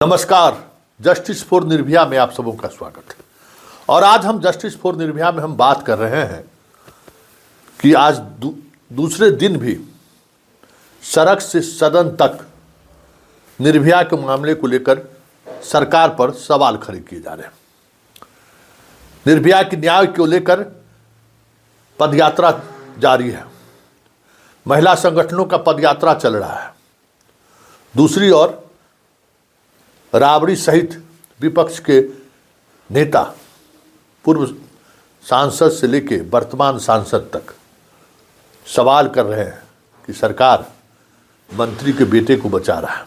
नमस्कार। Justice for Nirbhaya में आप सबों का स्वागत है। और आज हम जस्टिस फॉर निर्भया में हम बात कर रहे हैं कि आज दूसरे दिन भी सड़क से सदन तक निर्भया के मामले को लेकर सरकार पर सवाल खड़े किए जा रहे हैं। निर्भया के न्याय को लेकर पदयात्रा जारी है, महिला संगठनों का पदयात्रा चल रहा है। दूसरी ओर राबड़ी सहित विपक्ष के नेता पूर्व सांसद से लेकर वर्तमान सांसद तक सवाल कर रहे हैं कि सरकार मंत्री के बेटे को बचा रहा है।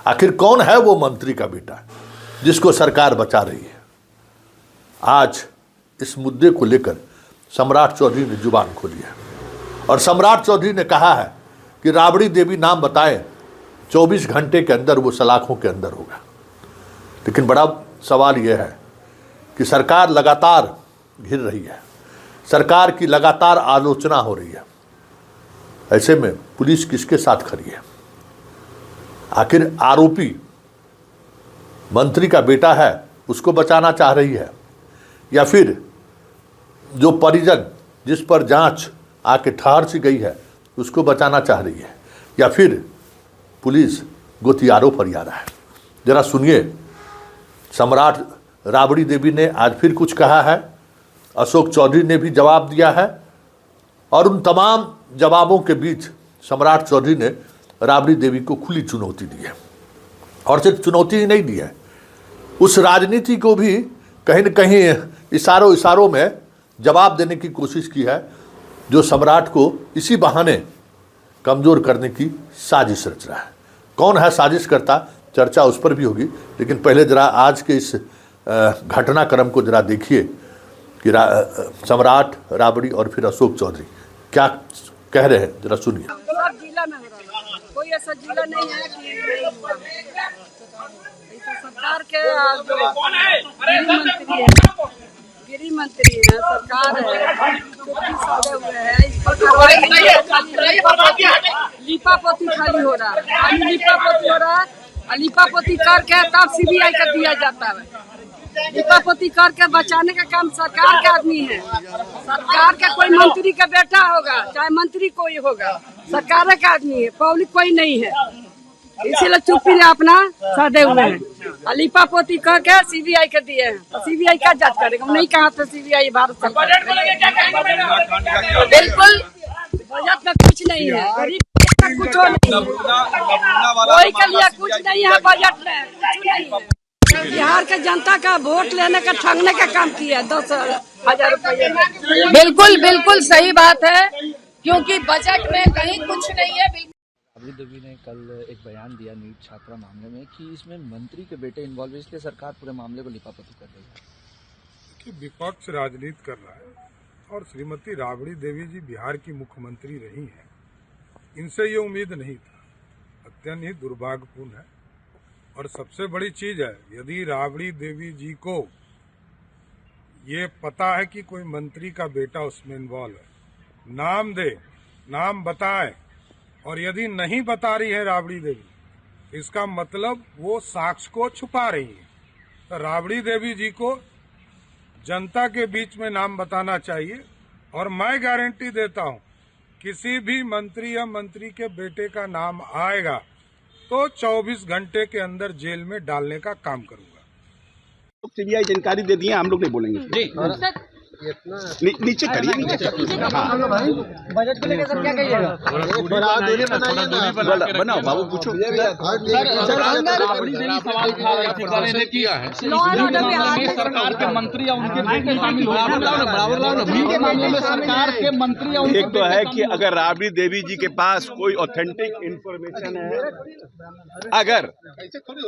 आखिर कौन है वो मंत्री का बेटा जिसको सरकार बचा रही है? आज इस मुद्दे को लेकर सम्राट चौधरी ने जुबान खोली है और सम्राट चौधरी ने कहा है कि राबड़ी देवी नाम बताएं, 24 घंटे के अंदर वो सलाखों के अंदर होगा। लेकिन बड़ा सवाल यह है कि सरकार लगातार घिर रही है, सरकार की लगातार आलोचना हो रही है। ऐसे में पुलिस किसके साथ खड़ी है? आखिर आरोपी मंत्री का बेटा है, उसको बचाना चाह रही है, या फिर जो परिजन जिस पर जांच आके ठहर सी गई है उसको बचाना चाह रही है, या फिर पुलिस गोतियारों पर आ रहा है? जरा सुनिए, सम्राट राबड़ी देवी ने आज फिर कुछ कहा है, अशोक चौधरी ने भी जवाब दिया है, और उन तमाम जवाबों के बीच सम्राट चौधरी ने राबड़ी देवी को खुली चुनौती दी है। और सिर्फ चुनौती ही नहीं दी है, उस राजनीति को भी कहीं न कहीं इशारों में जवाब देने की कोशिश की है जो सम्राट को इसी बहाने कमज़ोर करने की साजिश रच रहा है। कौन है साजिश करता, चर्चा उस पर भी होगी। लेकिन पहले जरा आज के इस घटनाक्रम को जरा देखिए कि सम्राट, राबड़ी और फिर अशोक चौधरी क्या कह रहे हैं, जरा सुनिए। सब जिला में हो रहा है, कोई ऐसा जिला नहीं है कि सरकार के गृह मंत्री है, सरकार है, हुए है, इस पर लिपापोती खाली हो रहा है, खाली लिपापोती हो रहा है। लिपापोती करके तब सीबीआई का दिया जाता है। लिपापोती करके बचाने का काम सरकार का आदमी है। सरकार का कोई मंत्री का बेटा होगा, चाहे मंत्री कोई होगा, सरकार का आदमी है, पब्लिक कोई नहीं है। इसीलिए चुप्पी ने अपना साधे हुए हैं। लिपापोती करके सीबीआई के दिए हैं, तो सीबीआई क्या जांच करेगा? नहीं कहा था सीबीआई भारत सरकार। बिल्कुल बजट में कुछ नहीं है, गरीब का कुछ नहीं है, कोई के लिए कुछ नहीं है बजट में, कुछ नहीं है। बिहार के जनता का वोट लेने का, ठगने का काम किया 10,000 रुपये। बिल्कुल बिल्कुल सही बात है, क्योंकि बजट में कहीं कुछ नहीं है। राबड़ी देवी ने कल एक बयान दिया नीट छात्रा मामले में कि इसमें मंत्री के बेटे इन्वॉल्व है, इसलिए सरकार पूरे मामले को लिपापोती कर रही है। कि विपक्ष राजनीति कर रहा है और श्रीमती राबड़ी देवी जी बिहार की मुख्यमंत्री रही हैं, इनसे ये उम्मीद नहीं था। अत्यंत ही दुर्भाग्यपूर्ण है। और सबसे बड़ी चीज है, यदि राबड़ी देवी जी को ये पता है कि कोई मंत्री का बेटा उसमें इन्वॉल्व है, नाम दे, नाम बताए, और यदि नहीं बता रही है राबड़ी देवी, इसका मतलब वो साक्ष्य को छुपा रही है। तो राबड़ी देवी जी को जनता के बीच में नाम बताना चाहिए। और मैं गारंटी देता हूं, किसी भी मंत्री या मंत्री के बेटे का नाम आएगा तो 24 घंटे के अंदर जेल में डालने का काम करूंगा। सीबीआई जानकारी दे दी है, हम लोग नहीं बोलेंगे जी। नीचे करिए, बजट को लेकर सर क्या कहिएगा? बनाओ बाबू, पूछो। सरकार के मंत्री या उनके बेटे शामिल हो मामले में सरकार के मंत्री या एक तो है कि अगर राबड़ी देवी जी के पास कोई ऑथेंटिक इंफॉर्मेशन है, अगर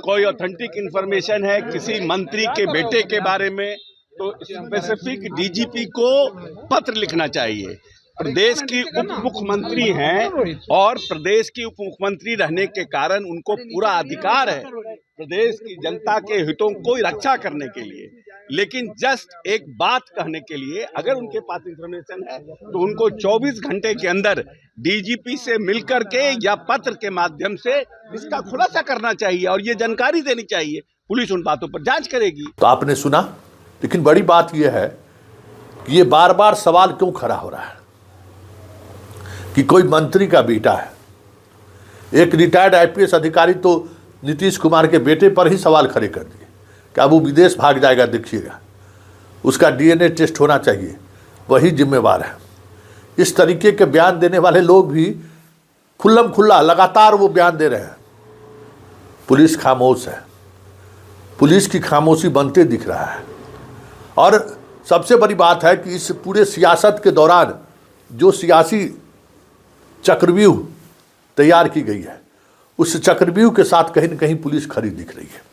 कोई ऑथेंटिक इंफॉर्मेशन है किसी मंत्री के बेटे के बारे में, तो स्पेसिफिक डीजीपी को पत्र लिखना चाहिए। प्रदेश की उप मुख्यमंत्री हैं और प्रदेश की उप मुख्यमंत्री रहने के कारण उनको पूरा अधिकार है प्रदेश की जनता के हितों को रक्षा करने के लिए। लेकिन जस्ट एक बात कहने के लिए अगर उनके पास इंफॉर्मेशन है तो उनको 24 घंटे के अंदर डीजीपी से मिलकर के या पत्र के माध्यम से इसका खुलासा करना चाहिए और ये जानकारी देनी चाहिए। पुलिस उन बातों पर जांच करेगी। तो आपने सुना, लेकिन बड़ी बात यह है कि ये बार बार सवाल क्यों खड़ा हो रहा है कि कोई मंत्री का बेटा है। एक रिटायर्ड आईपीएस अधिकारी तो नीतीश कुमार के बेटे पर ही सवाल खड़े कर दिए कि अब वो विदेश भाग जाएगा, देखिएगा, उसका डीएनए टेस्ट होना चाहिए, वही जिम्मेवार है। इस तरीके के बयान देने वाले लोग भी खुल्लम खुल्ला लगातार वो बयान दे रहे हैं। पुलिस खामोश है, पुलिस की खामोशी बनते दिख रहा है। और सबसे बड़ी बात है कि इस पूरे सियासत के दौरान जो सियासी चक्रव्यूह तैयार की गई है, उस चक्रव्यूह के साथ कहीं न कहीं पुलिस खड़ी दिख रही है।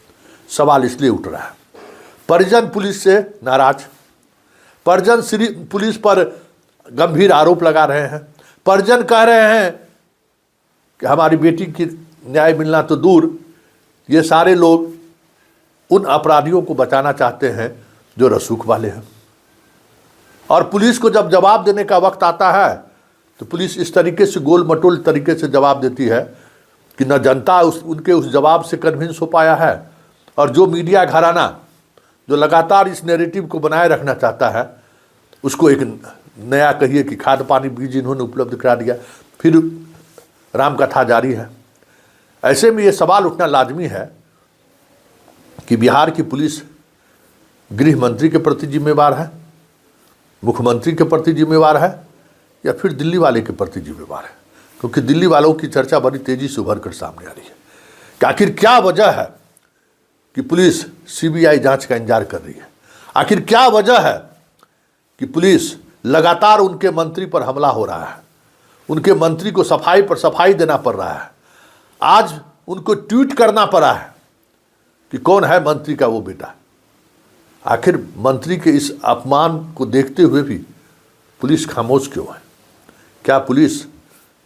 सवाल इसलिए उठ रहा है, परिजन पुलिस से नाराज, परिजन पुलिस पर गंभीर आरोप लगा रहे हैं। परिजन कह रहे हैं कि हमारी बेटी की न्याय मिलना तो दूर, ये सारे लोग उन अपराधियों को बचाना चाहते हैं जो रसूख वाले हैं। और पुलिस को जब जवाब देने का वक्त आता है तो पुलिस इस तरीके से गोल मटोल तरीके से जवाब देती है कि न जनता उनके उस जवाब से कन्विंस हो पाया है, और जो मीडिया घराना जो लगातार इस नैरेटिव को बनाए रखना चाहता है, उसको एक नया कहिए कि खाद पानी बीज इन्होंने उपलब्ध करा दिया, फिर राम कथा जारी है। ऐसे में ये सवाल उठना लाजमी है कि बिहार की पुलिस गृह मंत्री के प्रति जिम्मेवार है, मुख्यमंत्री के प्रति जिम्मेवार है, या फिर दिल्ली वाले के प्रति जिम्मेवार है। क्योंकि दिल्ली वालों की चर्चा बड़ी तेजी से उभर कर सामने आ रही है कि आखिर क्या वजह है कि पुलिस सीबीआई जांच का इंतजार कर रही है। आखिर क्या वजह है कि पुलिस लगातार उनके मंत्री पर हमला हो रहा है, उनके मंत्री को सफाई पर सफाई देना पड़ रहा है। आज उनको ट्वीट करना पड़ा है कि कौन है मंत्री का वो बेटा। आखिर मंत्री के इस अपमान को देखते हुए भी पुलिस खामोश क्यों है? क्या पुलिस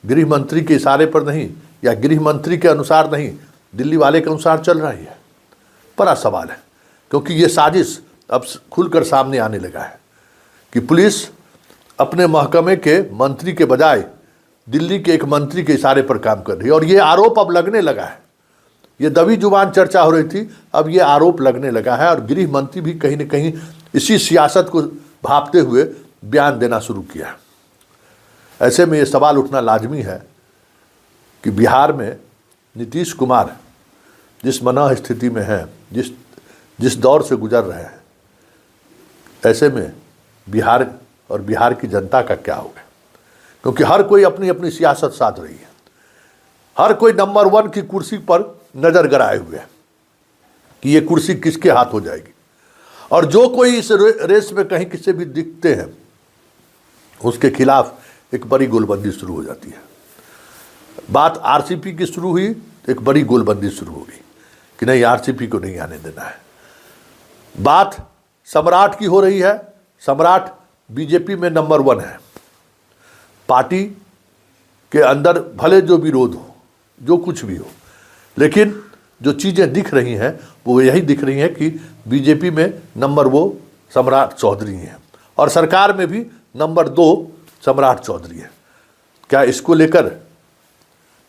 गृह मंत्री के इशारे पर नहीं, या गृह मंत्री के अनुसार नहीं, दिल्ली वाले के अनुसार चल रही है? बड़ा सवाल है, क्योंकि ये साजिश अब खुलकर सामने आने लगा है कि पुलिस अपने महकमे के मंत्री के बजाय दिल्ली के एक मंत्री के इशारे पर काम कर रही है। और ये आरोप अब लगने लगा है, ये दबी जुबान चर्चा हो रही थी, अब ये आरोप लगने लगा है। और गृह मंत्री भी कहीं न कहीं इसी सियासत को भांपते हुए बयान देना शुरू किया है। ऐसे में ये सवाल उठना लाजमी है कि बिहार में नीतीश कुमार जिस मनः स्थिति में हैं, जिस दौर से गुजर रहे हैं, ऐसे में बिहार और बिहार की जनता का क्या होगा? क्योंकि हर कोई अपनी अपनी सियासत साध रही है, हर कोई नंबर 1 की कुर्सी पर नजर गड़ाए हुए है कि ये कुर्सी किसके हाथ हो जाएगी। और जो कोई इस रेस में कहीं किसी भी दिखते हैं, उसके खिलाफ एक बड़ी गोलबंदी शुरू हो जाती है। बात आरसीपी की शुरू हुई तो एक बड़ी गोलबंदी शुरू हो गई कि नहीं, आरसीपी को नहीं आने देना है। बात सम्राट की हो रही है, सम्राट बीजेपी में नंबर 1 है। पार्टी के अंदर भले जो विरोध हो, जो कुछ भी हो, लेकिन जो चीज़ें दिख रही हैं वो यही दिख रही हैं कि बीजेपी में नंबर वो सम्राट चौधरी हैं, और सरकार में भी नंबर 2 सम्राट चौधरी है। क्या इसको लेकर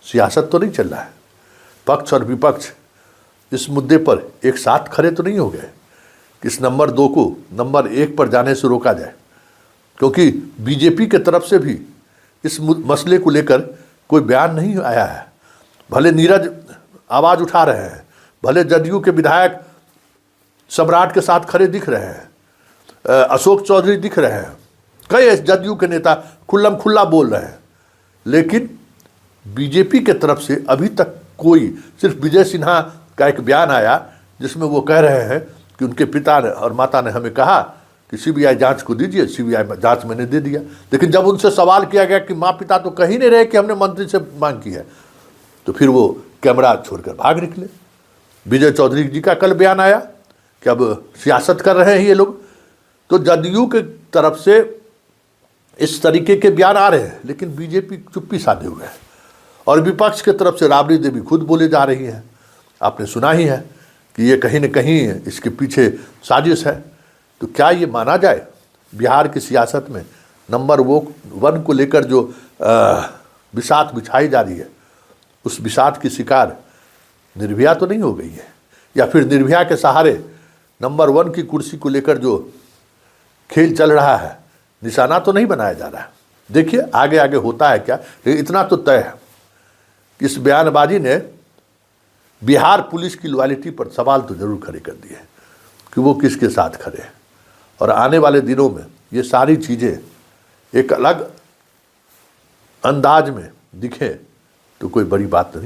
सियासत तो नहीं चल रहा है? पक्ष और विपक्ष इस मुद्दे पर एक साथ खड़े तो नहीं हो गए कि इस नंबर 2 को नंबर 1 पर जाने से रोका जाए? क्योंकि बीजेपी के तरफ से भी इस मसले को लेकर कोई बयान नहीं आया है। भले नीरज आवाज़ उठा रहे हैं, भले जदयू के विधायक सम्राट के साथ खड़े दिख रहे हैं, अशोक चौधरी दिख रहे हैं, कई जदयू के नेता खुल्लम खुल्ला बोल रहे हैं, लेकिन बीजेपी के तरफ से अभी तक कोई, सिर्फ विजय सिन्हा का एक बयान आया जिसमें वो कह रहे हैं कि उनके पिता ने और माता ने हमें कहा कि सीबीआई जांच को दीजिए, सीबीआई जांच मैंने दे दिया। लेकिन जब उनसे सवाल किया गया कि माँ पिता तो कहीं नहीं रहे कि हमने मंत्री से मांग की है, तो फिर वो कैमरा छोड़कर भाग निकले। विजय चौधरी जी का कल बयान आया कि अब सियासत कर रहे हैं ये लोग। तो जदयू के तरफ से इस तरीके के बयान आ रहे हैं, लेकिन बीजेपी चुप्पी साधे हुए है। और विपक्ष के तरफ से राबड़ी देवी खुद बोले जा रही हैं, आपने सुना ही है कि ये कहीं न कहीं इसके पीछे साजिश है। तो क्या ये माना जाए बिहार की सियासत में नंबर 1 को लेकर जो बिसात बिछाई जा रही है, उस बिसात की शिकार निर्भया तो नहीं हो गई है? या फिर निर्भया के सहारे नंबर 1 की कुर्सी को लेकर जो खेल चल रहा है, निशाना तो नहीं बनाया जा रहा है? देखिए आगे आगे होता है क्या, लेकिन इतना तो तय है कि इस बयानबाजी ने बिहार पुलिस की लॉयल्टी पर सवाल तो जरूर खड़े कर दिए कि वो किसके साथ खड़े हैं। और आने वाले दिनों में ये सारी चीज़ें एक अलग अंदाज में दिखें तो कोई बड़ी बात नहीं।